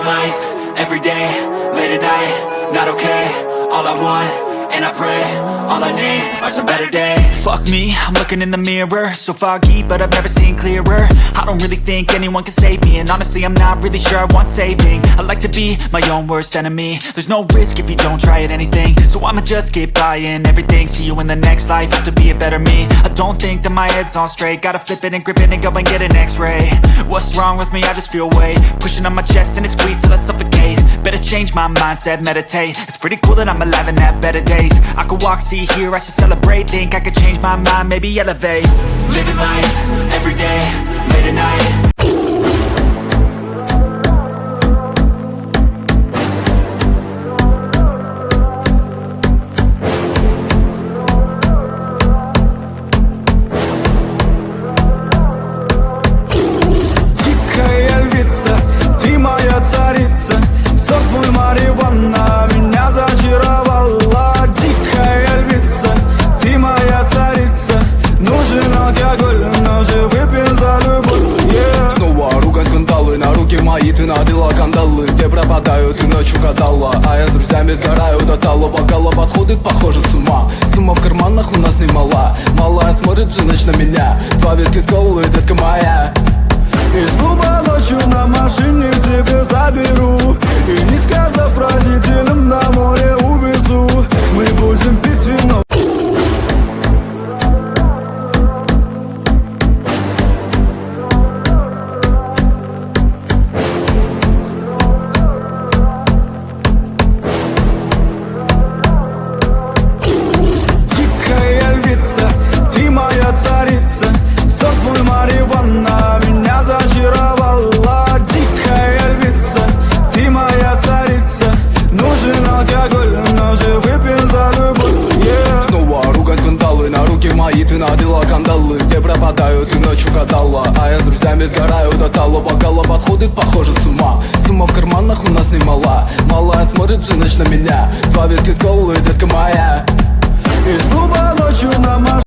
life, everyday, late at night, not okay. All I want, and I pray, all I need are some better days. Fuck me, I'm looking in the mirror, so foggy, but I've never seen clearer. I don't really think anyone can save me, and honestly I'm not really sure I want saving. I like to be my own worst enemy. There's no risk if you don't try at anything, so I'ma just get buying everything. See you in the next life, have to be a better me. I don't think that my head's on straight, gotta flip it and grip it and go and get an x-ray. What's wrong with me? I just feel weight pushing on my chest and it squeezes till I suffocate. Better change my mindset, meditate. It's pretty cool that I'm alive and have better days. I could walk, see, hear, I should celebrate. Think I could change my mind, maybe elevate. Living life, everyday, late at night. Тихая львица, ты моя царица. Сок мой марихуана меня зачаровала. Дикая львица, ты моя царица. Нужен алкоголь, но же выпьем за любовь, yeah. Снова ругань скандалы, на руки мои ты надела кандалы. Где пропадаю, ты ночью гадала, а я с друзьями сгораю до талого. Гала подходит, похоже с ума. Сумма в карманах у нас немала. Малая смотрит всю ночь на меня. Два виски с колой, детка моя. Из клуба ночью на машине к тебе заберу. И не сказав родителям, на море увезу. Мы будем пить вино. Дикая львица, ты моя царица. Сок мой марихуана меня зачаровала. Дикая львица, ты моя царица. Нужен алкоголь, но же выпьем за любовь, yeah. Снова ругань скандалы, на руки мои ты надела кандалы. Где пропадаю, ты ночью гадала, а я с друзьями сгораю до талого. Гала подходит, похоже с ума. Сумма в карманах у нас немала. Малая смотрит всю ночь на меня. Два виски с колой, детка моя. Из клуба ночью на машине.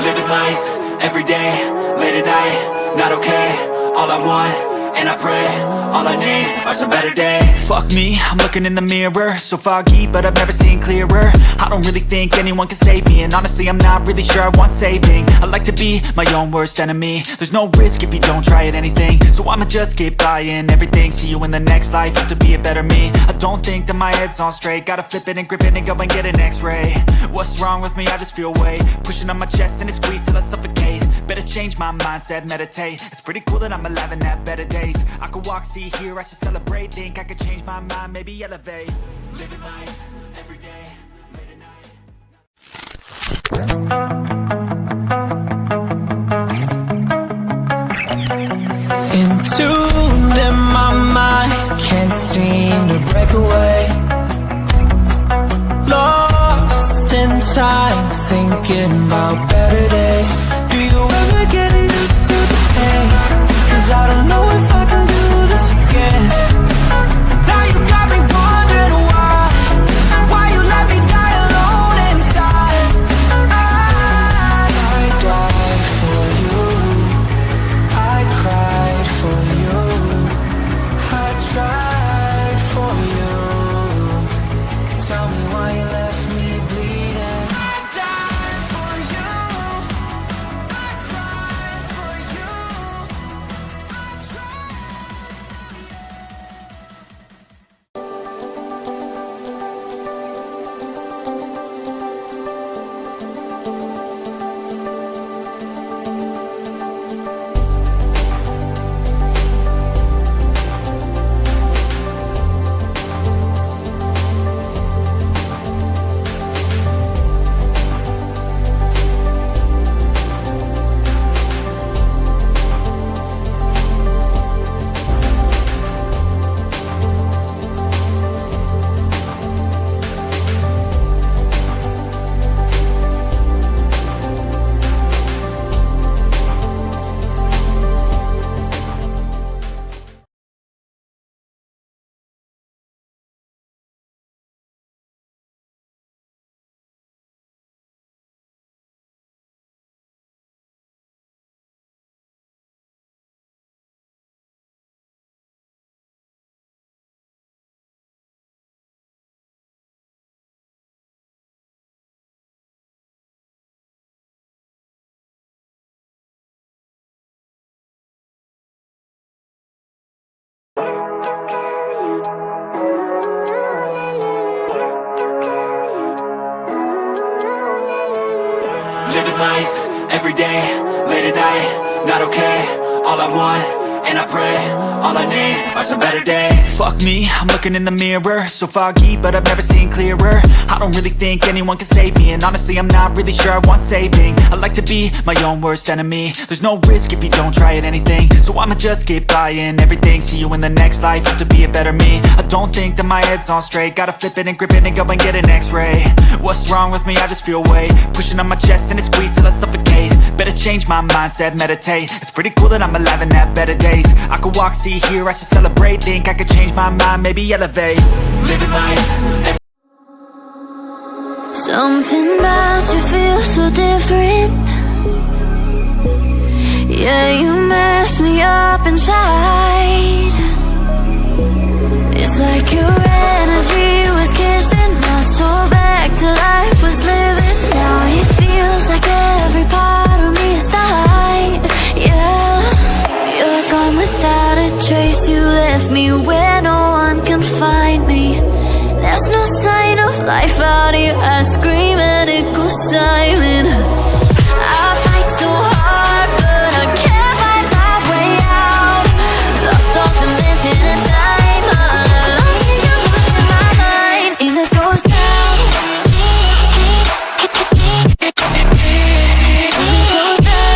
Living life, everyday, late at night, not okay. All I want, and I pray, all I need are some better days. Fuck me, I'm looking in the mirror, so foggy, but I've never seen clearer. I don't really think anyone can save me, and honestly I'm not really sure I want saving. I like to be my own worst enemy. There's no risk if you don't try at anything, so I'ma just get buying everything. See you in the next life, have to be a better me. I don't think that my head's on straight, gotta flip it and grip it and go and get an x-ray. What's wrong with me? I just feel weight pushing on my chest and it squeezes till I suffocate. Better change my mindset, meditate. It's pretty cool that I'm alive and have better days. I could walk, see, hear, I should celebrate. Think I could change my mind, maybe elevate. Living life, everyday, late at night. Entombed in my mind, can't seem to break away. Lost in time, thinking about better days. Do you ever get used to the pain? 'Cause I don't know if I can do this again. Now you got me wondering why you let me die alone inside. I died for you, I cried for you, I tried for you. Tell me why you left me bleeding. I died for you, Living life, everyday, late at night, not okay. All I want, and I pray, all I need are some better days. Fuck me, I'm looking in the mirror, so foggy, but I've never seen clearer. I don't really think anyone can save me, and honestly I'm not really sure I want saving. I like to be my own worst enemy. There's no risk if you don't try at anything, so I'ma just get buying everything. See you in the next life, have to be a better me. I don't think that my head's on straight, gotta flip it and grip it and go and get an x-ray. What's wrong with me? I just feel weight pushing on my chest and it squeezes till I suffocate. Better change my mindset, meditate. It's pretty cool that I'm alive and have better days. I could walk, see, hear, I should celebrate. Think I could change my mind, maybe elevate. Living life. Something about you feels so different. Yeah, you mess me up inside. It's like your energy was kissing my soul back to life, was living. Now it feels like every part of me is died. Yeah, you're gone without a trace. You left me where no one can find me. There's no sign of life out here. I scream and it goes silent. I fight so hard, but I can't find my way out. Lost all dimension and time. I think I'm losing my mind. And this goes down. It goes down.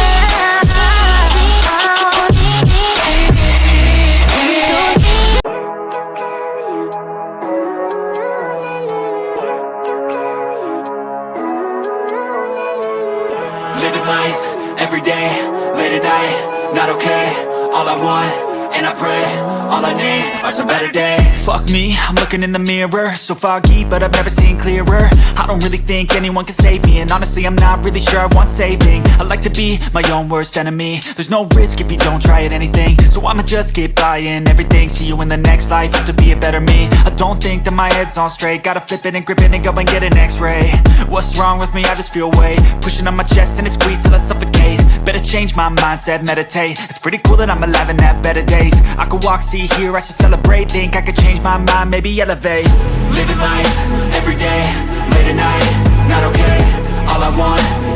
Living life, everyday, late at night, not okay. All I want, and I pray, all I need are some better days. Fuck me, I'm looking in the mirror, so foggy, but I've never seen clearer. I don't really think anyone can save me, and honestly I'm not really sure I want saving. I like to be my own worst enemy. There's no risk if you don't try at anything, so I'ma just get buying everything. See you in the next life, have to be a better me. I don't think that my head's on straight, gotta flip it and grip it and go and get an x-ray. What's wrong with me? I just feel weight pushing on my chest and it squeezes till I suffocate. Better change my mindset, meditate. It's pretty cool that I'm alive and have better days. I could walk, see, hear, I should celebrate. Think I could change my mind, maybe elevate. Living life, every